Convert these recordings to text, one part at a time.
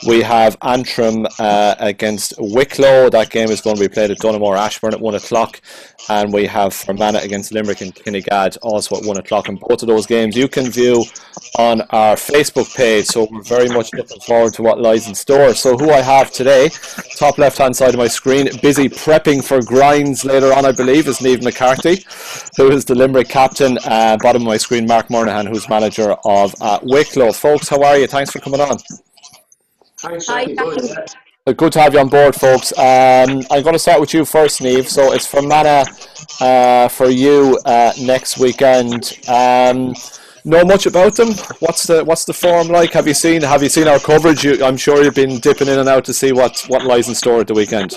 We have Antrim against Wicklow. That game is going to be played at Donaghmore Ashburn at 1 o'clock. And we have Fermanagh against Limerick and Kinnegad also at 1 o'clock. And both of those games you can view on our Facebook page. So we're very much looking forward to what lies in store. So who I have today, top left-hand side of my screen, busy prepping for grinds later on, I believe, is Niamh McCarthy, who is the Limerick captain. Bottom of my screen, Mark Murnaghan, who's manager of Wicklow. Folks, how are you? Thanks for coming on. Thanks, Hi. Good to have you on board, folks. I'm going to start with you first, Niamh. So it's Fermanagh for you next weekend. Know much about them? What's the form like? Have you seen our coverage? I'm sure you've been dipping in and out to see what lies in store at the weekend.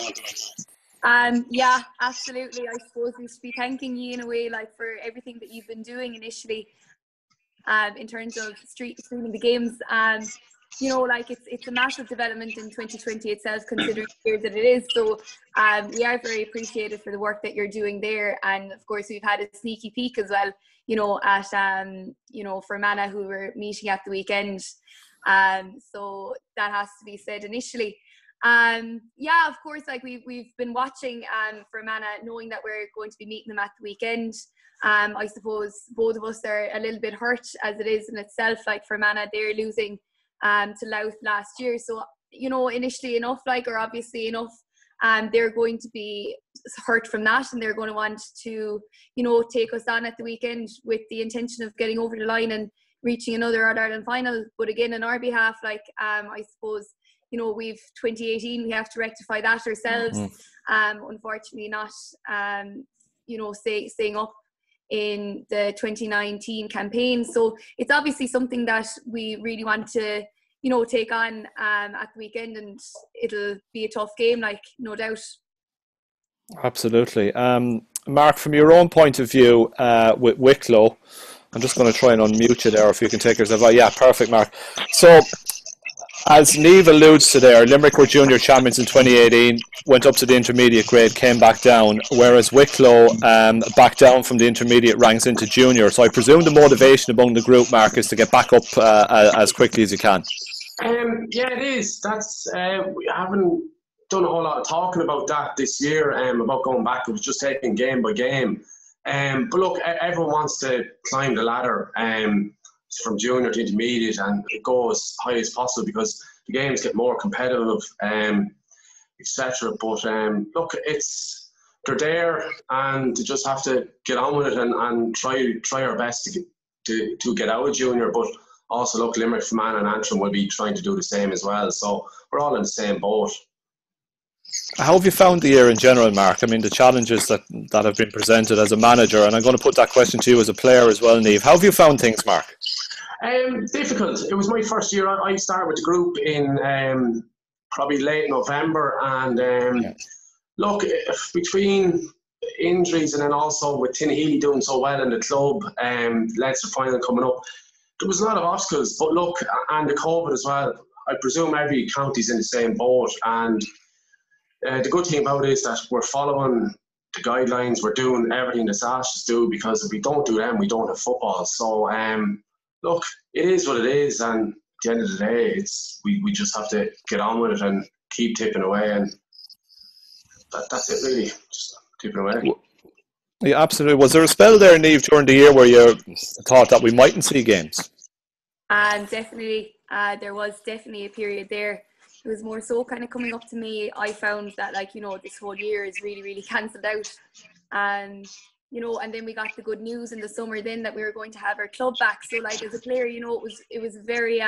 Yeah, absolutely. I suppose we should be thanking you in a way, like, for everything that you've been doing initially, in terms of streaming the games. You know, like, it's a massive development in 2020 itself, considering the year that it is. So we are very appreciated for the work that you're doing there. And of course, we've had a sneaky peek as well, you know, at Fermanagh, who we're meeting at the weekend. So that has to be said initially. Yeah, of course, like, we've been watching Fermanagh, knowing that we're going to be meeting them at the weekend. I suppose both of us are a little bit hurt as it is in itself. Like, Fermanagh, they're losing to Louth last year, so, you know, initially enough, like, or obviously enough, they're going to be hurt from that, and they're going to want to, you know, take us on at the weekend with the intention of getting over the line and reaching another All-Ireland final. But again, on our behalf, like, I suppose, you know, we've 2018, we have to rectify that ourselves. Unfortunately not, you know, staying up in the 2019 campaign. So it's obviously something that we really want to, you know, take on at the weekend, and it'll be a tough game, like, no doubt. Absolutely. Mark, from your own point of view, with Wicklow, I'm just going to try and unmute you there if you can take yourself out. Yeah, perfect, Mark. So, as Niamh alludes to there, Limerick were junior champions in 2018, went up to the intermediate grade, came back down, whereas Wicklow backed down from the intermediate ranks into junior. So I presume the motivation among the group, Mark, is to get back up as quickly as you can. Yeah, it is. That's we haven't done a whole lot of talking about that this year, about going back. It was just taking game by game. But look, everyone wants to climb the ladder from junior to intermediate and go as high as possible, because the games get more competitive, etc. But look, they're there, and they just have to get on with it and try our best to get out of junior. But also, look, Limerick, Fermanagh and Antrim will be trying to do the same as well. So we're all in the same boat. How have you found the year in general, Mark? I mean, the challenges that have been presented as a manager, and I'm going to put that question to you as a player as well, Niamh. How have you found things, Mark? Difficult. It was my first year. I started with the group in probably late November, and look, between injuries and then also with Tinahely doing so well in the club, Leinster final coming up, there was a lot of obstacles. But look, and the COVID as well, I presume every county's in the same boat, and the good thing about it is that we're following the guidelines. We're doing everything that's asked us to do, because if we don't do them, we don't have football. So look, it is what it is, and at the end of the day, we just have to get on with it and keep tipping away, and that's it really, just tipping away. Yeah, absolutely. Was there a spell there, Niamh, during the year where you thought that we mightn't see games? Definitely. There was definitely a period there. It was more so kind of coming up to me. I found that, like, you know, this whole year is really, really cancelled out. You know, and then we got the good news in the summer then that we were going to have our club back. So, like, as a player, you know, it was a very,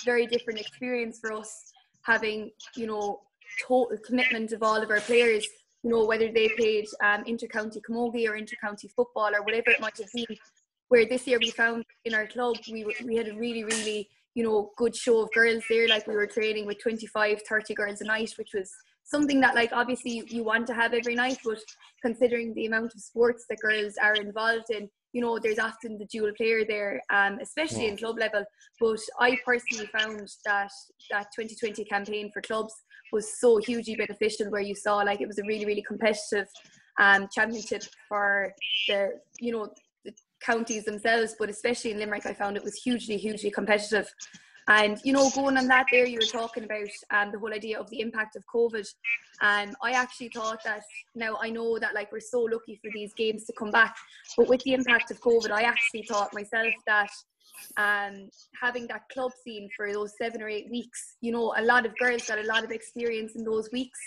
very different experience for us, having, you know, total commitment of all of our players, you know, whether they played inter-county camogie or inter-county football or whatever it might have been. Where this year we found in our club, we had a really, really, you know, good show of girls there. Like, we were training with 25, 30 girls a night, which was something that, like, obviously you want to have every night, but considering the amount of sports that girls are involved in, you know, there's often the dual player there, especially in club level. But I personally found that 2020 campaign for clubs was so hugely beneficial, where you saw, like, it was a really, really competitive championship for the, you know, the counties themselves, but especially in Limerick, I found it was hugely, hugely competitive. And, you know, going on that there, you were talking about the whole idea of the impact of COVID. And I actually thought that, now I know that like we're so lucky for these games to come back, but with the impact of COVID, I actually thought myself that having that club scene for those 7 or 8 weeks, you know, a lot of girls got a lot of experience in those weeks,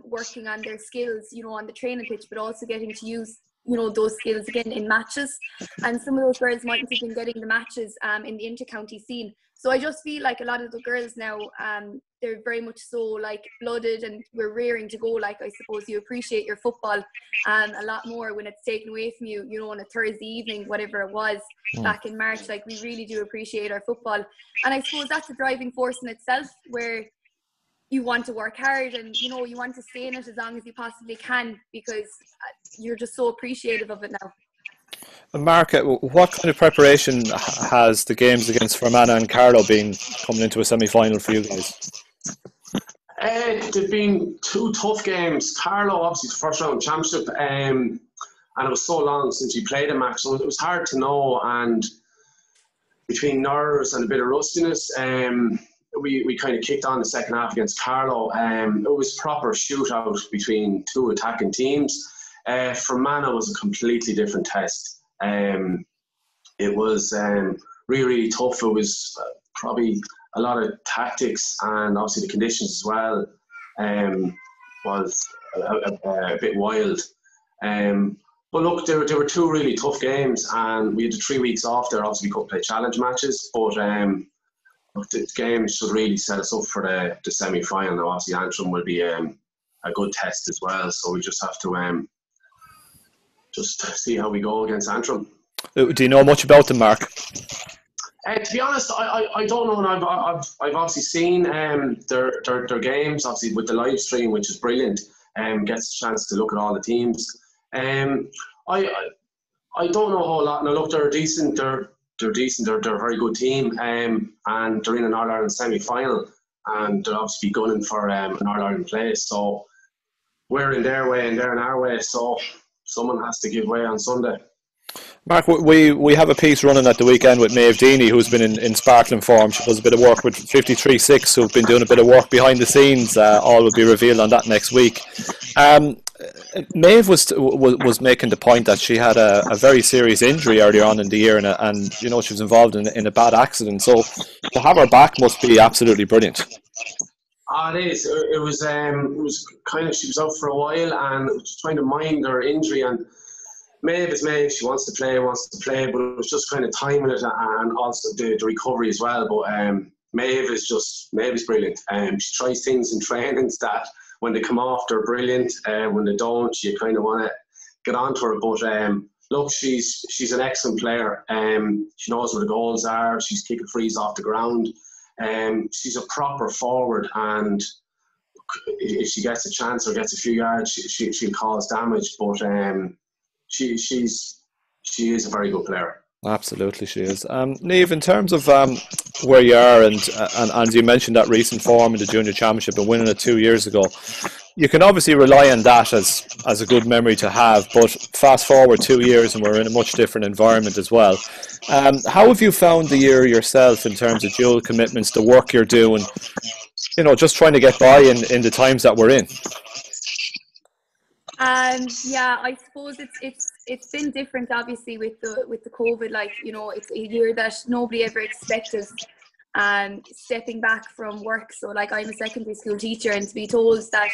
working on their skills, you know, on the training pitch, but also getting to use, you know, those skills again in matches. And some of those girls mightn't have been getting the matches in the inter-county scene. So I just feel like a lot of the girls now, they're very much so like blooded, and we're rearing to go. Like, I suppose you appreciate your football a lot more when it's taken away from you, you know, on a Thursday evening, whatever it was back in March. Like, we really do appreciate our football. And I suppose that's a driving force in itself, where you want to work hard and, you know, you want to stay in it as long as you possibly can, because you're just so appreciative of it now. Mark, what kind of preparation has the games against Fermanagh and Carlow been coming into a semi-final for you guys? They've been 2 tough games. Carlow, obviously, the first round championship, and it was so long since we played a match, so it was hard to know. And between nerves and a bit of rustiness, we kind of kicked on the second half against Carlow. It was proper shootout between 2 attacking teams. Fermanagh was a completely different test. It was really, really tough. It was probably a lot of tactics, and obviously the conditions as well was a bit wild. But look, there were 2 really tough games, and we had the 3 weeks off there. Obviously, we couldn't play challenge matches, but look, the game should really set us up for the semi-final. Now, obviously, Antrim will be a good test as well, so we just have to just see how we go against Antrim. Do you know much about them, Mark? To be honest, I don't know. And I've obviously seen their games, obviously with the live stream, which is brilliant. Gets a chance to look at all the teams. I don't know a whole lot. Now look, they're decent. They're decent. They're a very good team. And they're in an All Ireland semi-final, and they're obviously gunning for an All Ireland place. So we're in their way and they're in our way. So someone has to give way on Sunday. Mark, we have a piece running at the weekend with Niamh McCarthy, who's been in sparkling form. She does a bit of work with 53-6, who've been doing a bit of work behind the scenes. All will be revealed on that next week. Maeve was making the point that she had a very serious injury earlier on in the year, and you know, she was involved in a bad accident. So to have her back must be absolutely brilliant. It is. It was kind of, she was out for a while and was trying to mind her injury, and Maeve is Maeve. She wants to play, but it was just kind of timing it and also the recovery as well. But Maeve is brilliant. She tries things in trainings that when they come off, they're brilliant. When they don't, you kind of want to get onto her. But look, she's an excellent player. She knows where the goals are. She's kicking frees off the ground. She's a proper forward, and if she gets a chance or gets a few yards, she'll cause damage. But she is a very good player. Absolutely, she is. Niamh, in terms of where you are, and as you mentioned, that recent form in the junior championship and winning it 2 years ago, you can obviously rely on that as a good memory to have. But fast forward 2 years, and we're in a much different environment as well. How have you found the year yourself in terms of dual commitments, the work you're doing? You know, just trying to get by in the times that we're in. Yeah, I suppose it's been different, obviously, with the COVID. Like, you know, it's a year that nobody ever expected. Stepping back from work, so like, I'm a secondary school teacher, and to be told that,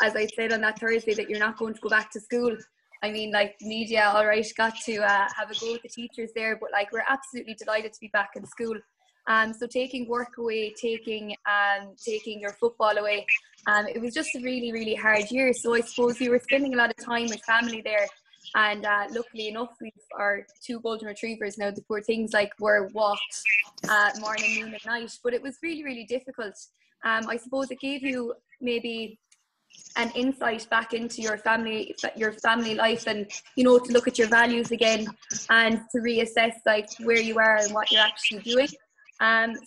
as I said on that Thursday, that you're not going to go back to school. I mean, like, the media, all right, got to have a go with the teachers there, but like, we're absolutely delighted to be back in school. So taking work away, taking your football away, it was just a really, really hard year. So I suppose we were spending a lot of time with family there, and luckily enough, we've our 2 golden retrievers now. The poor things like were walked morning, noon, and night, but it was really, really difficult. I suppose it gave you maybe an insight back into your family life, and, you know, to look at your values again and to reassess like where you are and what you're actually doing.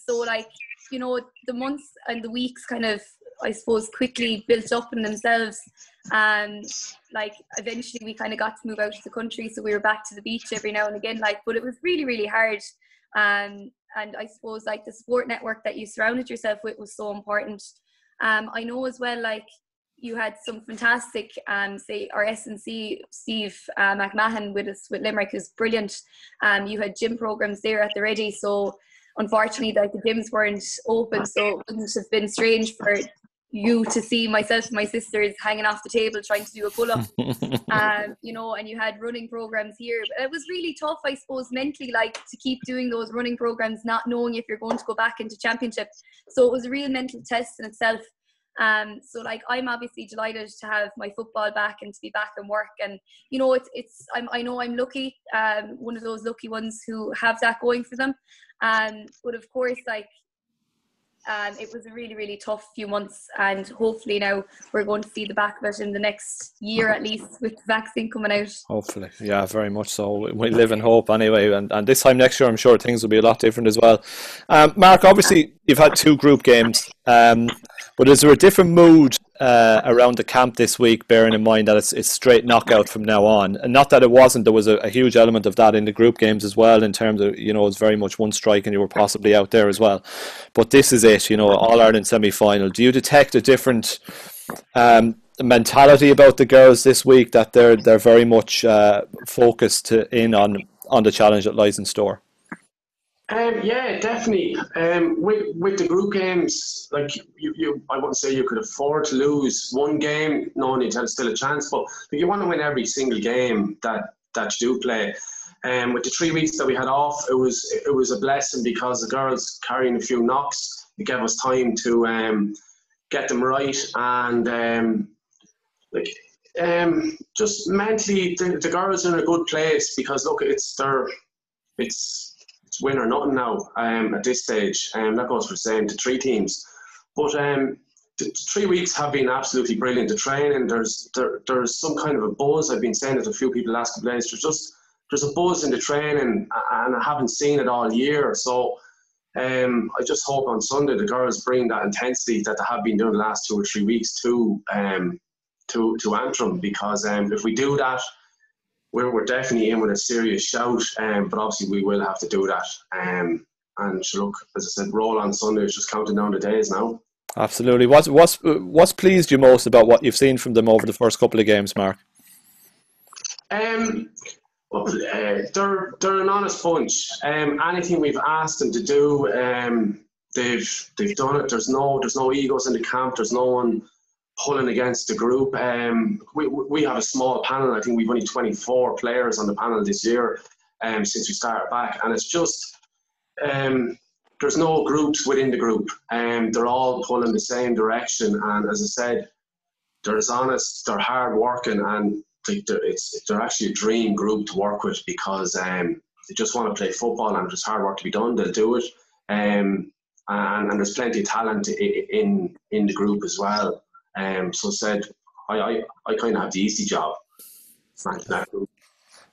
So like, you know, the months and the weeks kind of, I suppose, quickly built up in themselves. Like, eventually we kind of got to move out of the country, so we were back to the beach every now and again. Like, but it was really, really hard. and I suppose like the support network that you surrounded yourself with was so important. I know as well, like you had some fantastic, say our S&C Steve McMahon with us with Limerick, who's brilliant. You had gym programs there at the ready, so unfortunately like the gyms weren't open, so it wouldn't have been strange for you to see myself and my sisters hanging off the table trying to do a pull-up. You know, and you had running programs here, but it was really tough, I suppose, mentally, like to keep doing those running programs not knowing if you're going to go back into championship. So it was a real mental test in itself. So like I'm obviously delighted to have my football back and to be back in work, and you know I know I'm lucky, one of those lucky ones who have that going for them. But of course, like it was a really, really tough few months, and hopefully now we're going to see the back of it in the next year at least, with the vaccine coming out. Hopefully, yeah, very much so. We live in hope anyway, and this time next year I'm sure things will be a lot different as well. Mark, obviously you've had 2 group games, but is there a different mood around the camp this week, bearing in mind that it's straight knockout from now on? And not that it wasn't, there was a huge element of that in the group games as well, in terms of, you know, it's very much one strike and you were possibly out there as well. But this is it, you know, All-Ireland semi-final. Do you detect a different mentality about the girls this week, that they're very much focused in on the challenge that lies in store? Yeah, definitely. With the group games, like you, I wouldn't say you could afford to lose one game, knowing you had still a chance, but you want to win every single game that you do play. With the 3 weeks that we had off, it was a blessing, because the girls carrying a few knocks, it gave us time to get them right, and just mentally, the girls are in a good place, because look, it's win or nothing now at this stage. That goes for the same to 3 teams. But the 3 weeks have been absolutely brilliant. The training, there's some kind of a buzz. I've been saying it to a few people the last couple of days. There's a buzz in the training, and I haven't seen it all year. So I just hope on Sunday the girls bring that intensity that they have been doing the last 2 or 3 weeks to Antrim, because if we do that, we're definitely in with a serious shout, but obviously we will have to do that. And look, as I said, roll on Sunday. It's just counting down the days now. Absolutely. What's pleased you most about what you've seen from them over the first couple of games, Mark? Well, they're an honest bunch. Anything we've asked them to do, they've done it. There's no egos in the camp. There's no one pulling against the group. We have a small panel. I think we've only 24 players on the panel this year, since we started back, and it's just there's no groups within the group. They're all pulling the same direction, and as I said, they're as honest, they're hard working, and they're actually a dream group to work with, because they just want to play football, and there's hard work to be done. They'll do it, and there's plenty of talent in the group as well. So said, I kind of have the easy job.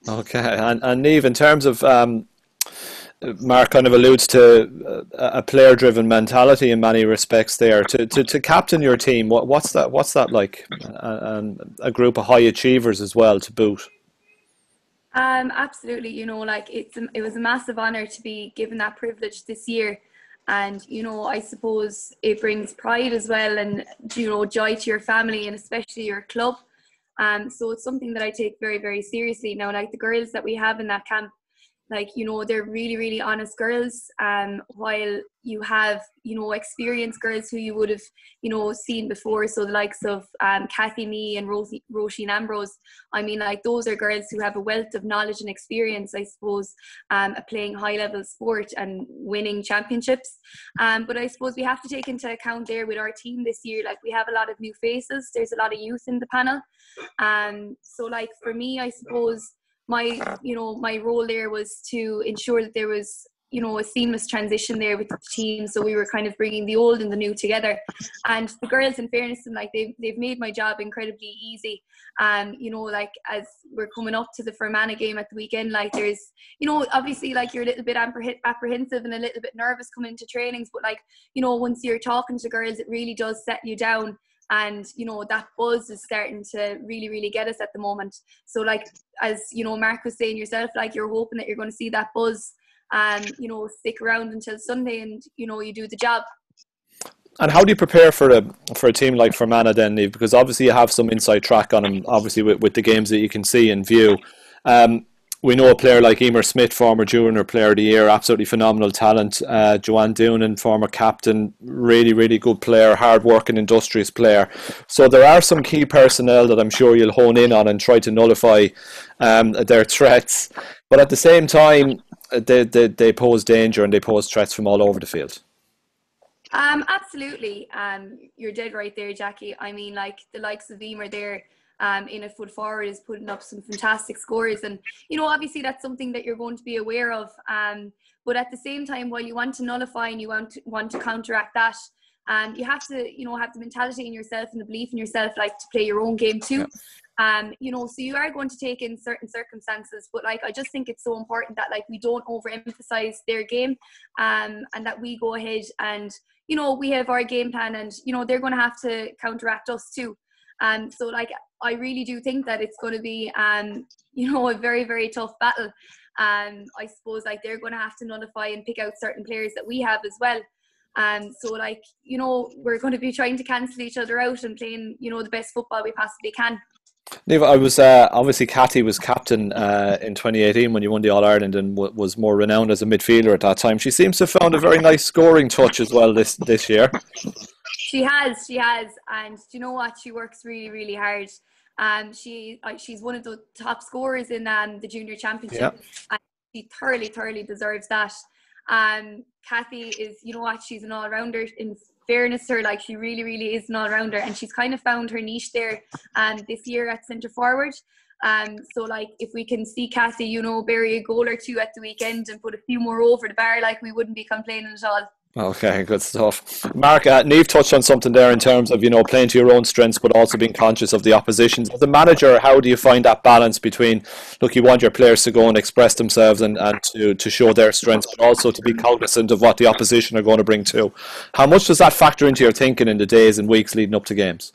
Okay, and Niamh, in terms of Mark kind of alludes to a player-driven mentality in many respects there. To captain your team, what's that like? And a group of high achievers as well to boot. Absolutely, you know, like it was a massive honour to be given that privilege this year. And, you know, I suppose it brings pride as well, and, you know, joy to your family and especially your club. So it's something that I take very, very seriously. Now, like the girls that we have in that camp, like, you know, they're really, really honest girls. While you have, you know, experienced girls who you would have, you know, seen before. So the likes of Kathy Mee and Roisin Ambrose. I mean, like those are girls who have a wealth of knowledge and experience, I suppose, at playing high level sport and winning championships. But I suppose we have to take into account there with our team this year, like we have a lot of new faces. There's a lot of youth in the panel. So like for me, I suppose my role there was to ensure that there was, you know, a seamless transition there with the team. So we were kind of bringing the old and the new together. And the girls, in fairness, and like they've made my job incredibly easy. You know, like as we're coming up to the Fermanagh game at the weekend, like there's, you know, obviously like you're a little bit apprehensive and a little bit nervous coming into trainings, but like, you know, once you're talking to girls, it really does set you down. And, you know, that buzz is starting to really, really get us at the moment. So like, as, you know, Mark was saying yourself, like you're hoping that you're going to see that buzz you know, stick around until Sunday and, you know, you do the job. And how do you prepare for a team like Fermanagh then, Niamh? Because obviously you have some inside track on them, obviously with the games that you can see and view. We know a player like Emer Smith, former junior player of the year, absolutely phenomenal talent. Joanne Doonan, former captain, really, really good player, hard-working, industrious player. So there are some key personnel that I'm sure you'll hone in on and try to nullify their threats. But at the same time, they pose danger and they pose threats from all over the field. Absolutely. You're dead right there, Jackie. I mean, like the likes of Emer there, in a foot forward is putting up some fantastic scores, and you know, obviously that's something that you're going to be aware of. But at the same time, while you want to nullify and you want to counteract that, you have to, you know, have the mentality in yourself and the belief in yourself, like to play your own game too. Yeah. You know, so you are going to take in certain circumstances, but like I just think it's so important that like we don't overemphasize their game, and that we go ahead and, you know, we have our game plan, and you know, they're going to have to counteract us too. So like I really do think that it's going to be you know, a very, very tough battle. I suppose like they're going to have to nullify and pick out certain players that we have as well. So like, you know, we're going to be trying to cancel each other out and playing, you know, the best football we possibly can. Niamh, I was obviously Cathy was captain in 2018 when you won the All-Ireland and was more renowned as a midfielder at that time. She seems to have found a very nice scoring touch as well this year. She has, and do you know what? She works really, really hard. She's one of the top scorers in the junior championship, and she thoroughly deserves that. Cathy is, you know what? She's an all-rounder. In fairness to her, like she really is an all-rounder, and she's kind of found her niche there this year at centre forward. So like if we can see Cathy, you know, bury a goal or two at the weekend and put a few more over the bar, like we wouldn't be complaining at all. Okay, good stuff. Mark, Niamh touched on something there in terms of, you know, playing to your own strengths but also being conscious of the opposition. As a manager, how do you find that balance between, look, you want your players to go and express themselves and to show their strengths, but also to be cognizant of what the opposition are going to bring too? How much does that factor into your thinking in the days and weeks leading up to games?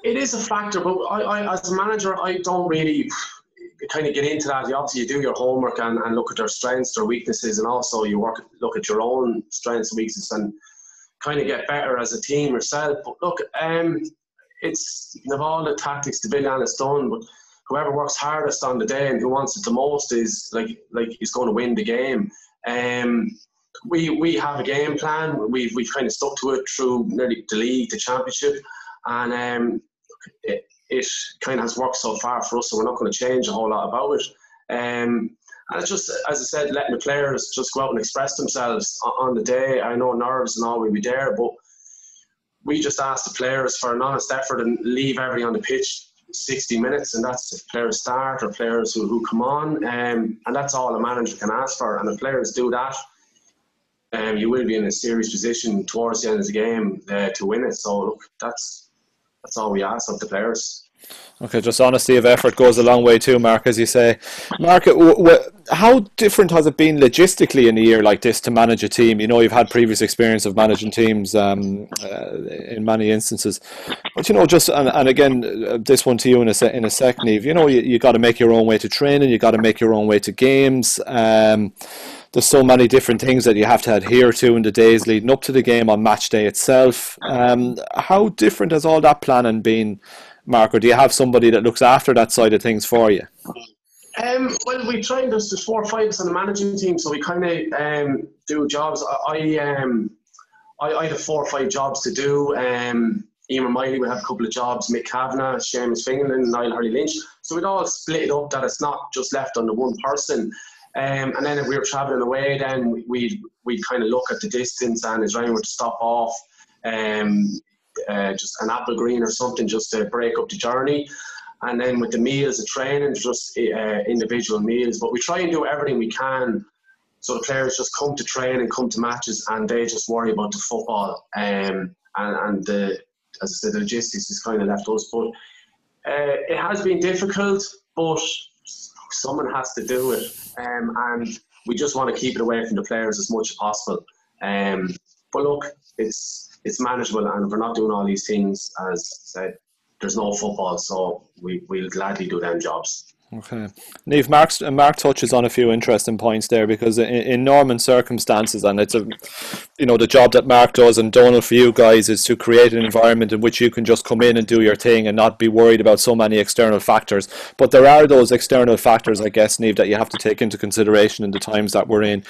It is a factor, but I as a manager, I don't really kind of get into that. You do your homework and look at their strengths, their weaknesses, and also you look at your own strengths and weaknesses and kind of get better as a team yourself. But look, it's, you have all the tactics to build and it's done, but whoever works hardest on the day and who wants it the most is like is going to win the game. We have a game plan. We've kind of stuck to it through nearly the league, the championship, and it kind of has worked so far for us, so we're not going to change a whole lot about it. And it's just, as I said, letting the players just go out and express themselves on the day. I know nerves and all will be there, but we just ask the players for an honest effort and leave everybody on the pitch 60 minutes, and that's if players start or players who come on, and that's all a manager can ask for. And if players do that, you will be in a serious position towards the end of the game to win it. So look, that's all we ask of the players. Okay, just honesty of effort goes a long way too, Mark, as you say. Mark, how different has it been logistically in a year like this to manage a team? You know, you've had previous experience of managing teams in many instances. But, you know, just, and again, this one to you in a second, Niamh, you know, you got to make your own way to training, you got to make your own way to games. There's so many different things that you have to adhere to in the days leading up to the game on match day itself. How different has all that planning been, Mark, or do you have somebody that looks after that side of things for you? Well, we try, there's 4 or 5 of us on the managing team, so we kind of do jobs. I have 4 or 5 jobs to do. Emer Miley will have a couple of jobs, Mick Kavanagh, Seamus Fingerland, Niall Hurley Lynch. So we'd all split it up that it's not just left on the one person. And then if we were travelling away, then we'd kind of look at the distance and is there anywhere to stop off, just an apple green or something just to break up the journey. And then with the meals, the training, just individual meals. But we try and do everything we can so the players just come to train and come to matches and they just worry about the football. And the, as I said, the logistics is kind of left us. But it has been difficult, but someone has to do it. And we just want to keep it away from the players as much as possible. But look, it's manageable, and if we're not doing all these things, as I said, there's no football, so we'll gladly do them jobs. Okay. Niamh, Mark touches on a few interesting points there, because in normal circumstances, and it's the job that Mark does and Donald for you guys is to create an environment in which you can just come in and do your thing and not be worried about so many external factors. But there are those external factors, I guess, Niamh, that you have to take into consideration in the times that we're in.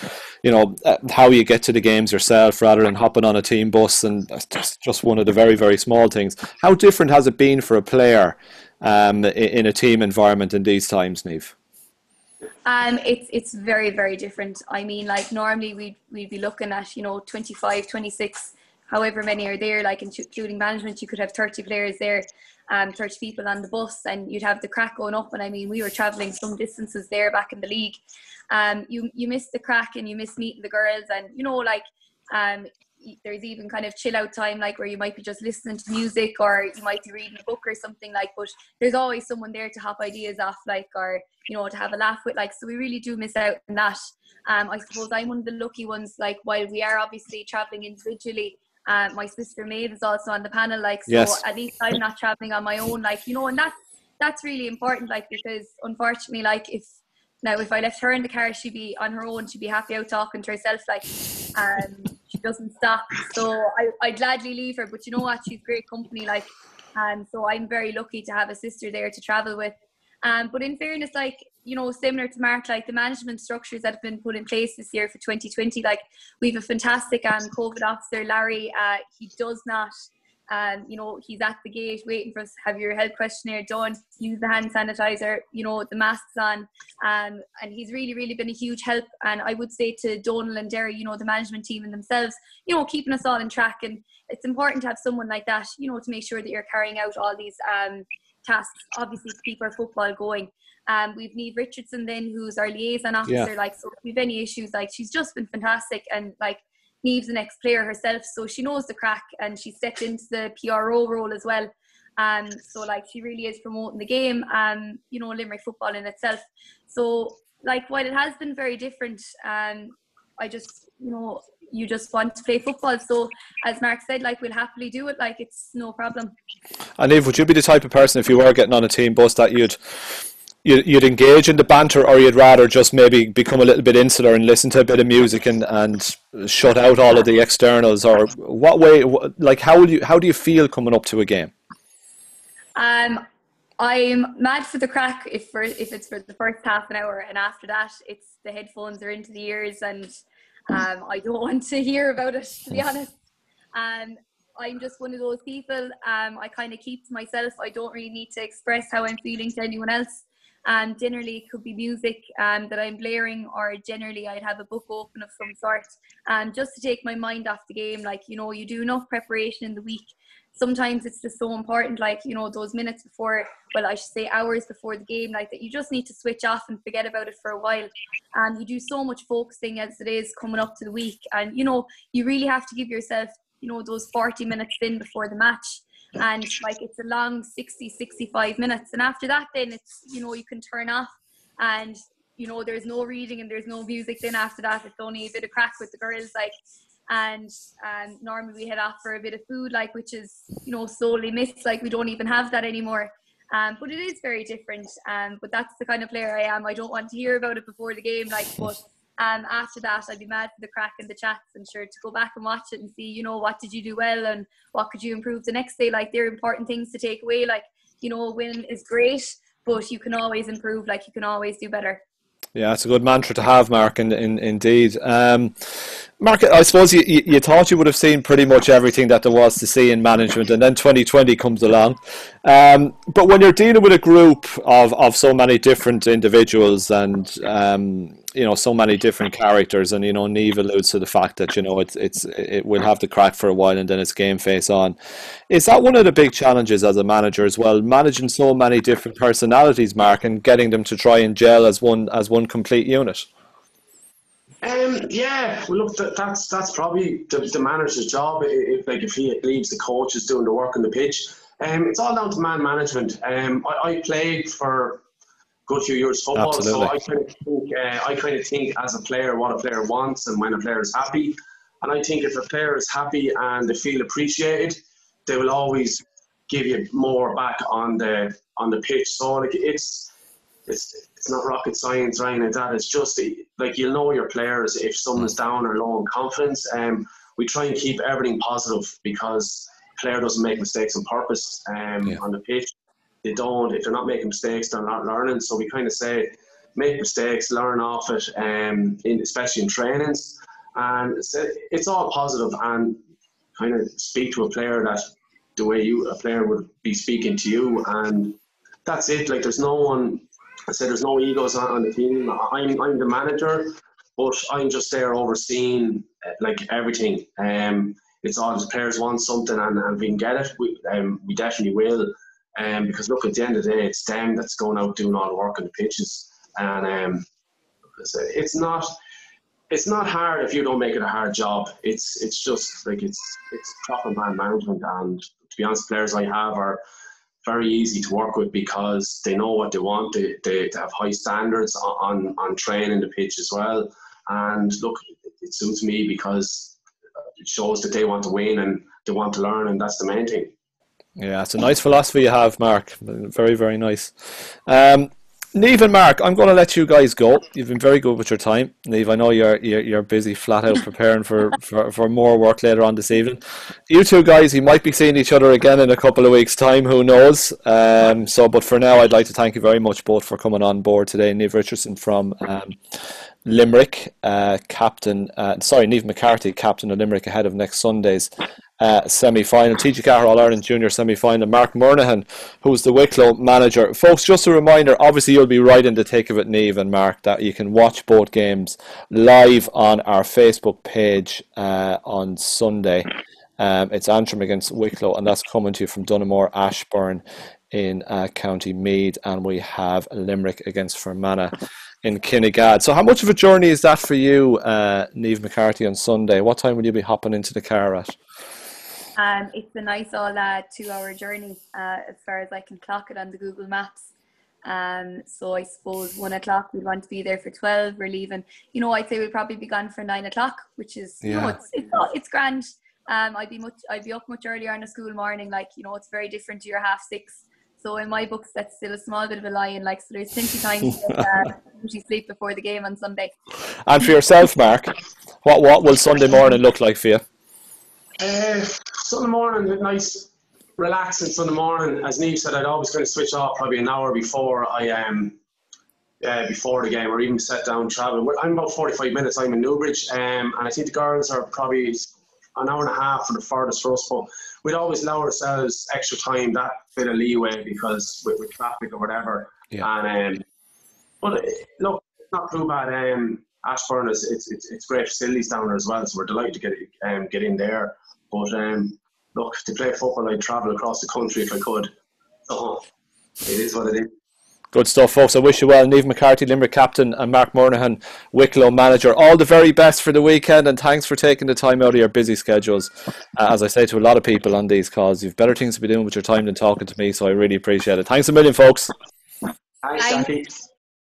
How you get to the games yourself rather than hopping on a team bus, and that's just one of the very, very small things. How different has it been for a player in a team environment in these times, Niamh? It's very, very different. I mean, like, normally we'd be looking at 25, 26, however many are there, like including management. You could have 30 players there, 30 people on the bus, and you'd have the crack going up. And I mean, we were travelling some distances there back in the league. You miss the crack and you miss meeting the girls, and there's even kind of chill out time, like where you might be just listening to music, or you might be reading a book or something, like, but there's always someone there to hop ideas off, like, or to have a laugh with, like, so we really do miss out on that. I suppose I'm one of the lucky ones, like, while we are obviously traveling individually, my sister Maeve is also on the panel, like, so yes. At least I'm not traveling on my own, like, and that's really important, like, because unfortunately, like, if I left her in the car, she'd be on her own, she'd be happy out talking to herself, like, she doesn't stop. So I'd gladly leave her, but you know what, she's great company, like, so I'm very lucky to have a sister there to travel with. But in fairness, like, similar to Mark, like, the management structures that have been put in place this year for 2020, like, we have a fantastic COVID officer, Larry. He does not he's at the gate waiting for us to have your health questionnaire done, use the hand sanitizer, the masks on, and he's really, really been a huge help. And I would say to Donal and Derry, the management team and themselves, keeping us all on track. And it's important to have someone like that, to make sure that you're carrying out all these tasks, obviously, to keep our football going. We've Niamh Richardson then, who's our liaison officer, like, so if we've any issues, like, she's just been fantastic. And like, Niamh's an ex-player herself, so she knows the crack, and she stepped into the PRO role as well. So like, she really is promoting the game, Limerick football in itself. So like, while it has been very different, I just, you just want to play football. So as Mark said, like, we'll happily do it, like, it's no problem. And Niamh, would you be the type of person, if you were getting on a team bus, that you'd engage in the banter, or you'd rather just maybe become a little bit insular and listen to a bit of music and shut out all of the externals? Or what way, like, how do you feel coming up to a game? I'm mad for the crack if it's for the first half an hour, and after that it's the headphones are into the ears, and I don't want to hear about it, to be honest. I'm just one of those people, I kind of keep to myself. I don't really need to express how I'm feeling to anyone else. Generally it could be music that I'm blaring, or generally I'd have a book open of some sort, just to take my mind off the game. Like, you do enough preparation in the week. Sometimes it's just so important, like, those minutes before, well, I should say hours before the game, like, that you just need to switch off and forget about it for a while. And you do so much focusing as it is coming up to the week, and you really have to give yourself those 40 minutes in before the match. And like, it's a long 65 minutes, and after that then it's you can turn off, and there's no reading and there's no music. Then after that it's only a bit of crack with the girls, like, and normally we head off for a bit of food, like, which is slowly missed. Like, we don't even have that anymore. But it is very different, but that's the kind of player I am. I don't want to hear about it before the game, like, but after that I'd be mad for the crack and the chats, and sure to go back and watch it and see what did you do well and what could you improve the next day. Like, they're important things to take away. Like, a win is great, but you can always improve, like, you can always do better. Yeah, it's a good mantra to have, Mark, indeed. Mark, I suppose you thought you would have seen pretty much everything that there was to see in management, and then 2020 comes along. But when you're dealing with a group of so many different individuals and so many different characters, and Niamh alludes to the fact that it will have the crack for a while and then it's game face on. Is that one of the big challenges as a manager as well, managing so many different personalities, Mark, and getting them to try and gel as one complete unit? Yeah, well, look, that's probably the manager's job. If he leaves the coaches doing the work on the pitch, it's all down to man management. I played for a good few years football, Absolutely. So I kind of think as a player what a player wants and when a player is happy. And I think if a player is happy and they feel appreciated, they will always give you more back on the pitch. So like, it's it's not rocket science or anything like that. It's just like, you'll know your players if someone's down or low in confidence. We try and keep everything positive, because the player doesn't make mistakes on purpose on the pitch. They don't. If they're not making mistakes, they're not learning. So we kind of say, make mistakes, learn off it, especially in trainings. And it's all positive, and kind of speak to a player that the way a player would be speaking to you, and that's it. Like, there's no one. I said there's no egos on the team. I'm the manager, but I'm just there overseeing like everything. It's all the players want something, and we can get it. We definitely will. Because look, at the end of the day, it's them that's going out doing all the work on the pitches, and it's not hard if you don't make it a hard job. It's just like it's proper man management, and to be honest, players I have are very easy to work with, because they know what they want. They have high standards on training the pitch as well. And look, it suits me, because it shows that they want to win and they want to learn, and that's the main thing. Yeah, it's a nice philosophy you have, Mark. Very, very nice. Niamh and Mark, I'm going to let you guys go. You've been very good with your time. Niamh, I know you're busy flat out preparing for more work later on this evening. You two guys, you might be seeing each other again in a couple of weeks' time, who knows? But for now, I'd like to thank you very much both for coming on board today. Niamh Richardson from Limerick, Niamh McCarthy, captain of Limerick ahead of next Sunday's semi-final. TG Cahill All-Ireland Junior semi-final. Mark Murnaghan, who's the Wicklow manager. Folks, just a reminder, obviously you'll be right in the thick of it, Niamh and Mark, that you can watch both games live on our Facebook page on Sunday. It's Antrim against Wicklow, and that's coming to you from Donaghmore Ashbourne in County Meath, and we have Limerick against Fermanagh in Kinnegad. So how much of a journey is that for you, Niamh McCarthy, on Sunday? What time will you be hopping into the car at? It's a nice all 2-hour journey as far as I can clock it on the Google Maps. So I suppose 1 o'clock we'd want to be there for 12. We're leaving. I'd say we'll probably be gone for 9 o'clock, which is it's grand. I'd be up much earlier on a school morning. It's very different to your 6:30. So in my books, that's still a small bit of a lie-in. So there's plenty of time to usually sleep before the game on Sunday. And for yourself, Mark, what will Sunday morning look like for you? Sunday morning, nice, relaxing Sunday morning. As Niamh said, I'd always kind of switch off probably an hour before before the game, or even set down travel. I'm about 45 minutes. I'm in Newbridge, and I think the girls are probably an hour and a half for the furthest for us. But we'd always allow ourselves extra time, that bit of leeway, because with traffic or whatever. Yeah. And but look, it's not too bad. Ashbourne it's great facilities down there as well, so we're delighted to get in there. But look, to play football, I'd travel across the country if I could. So it is what it is. Good stuff, folks. I wish you well. Niamh McCarthy, Limerick captain, and Mark Murnaghan, Wicklow manager. All the very best for the weekend, and thanks for taking the time out of your busy schedules. As I say to a lot of people on these calls, you've better things to be doing with your time than talking to me, so I really appreciate it. Thanks a million, folks. Thanks, Jackie.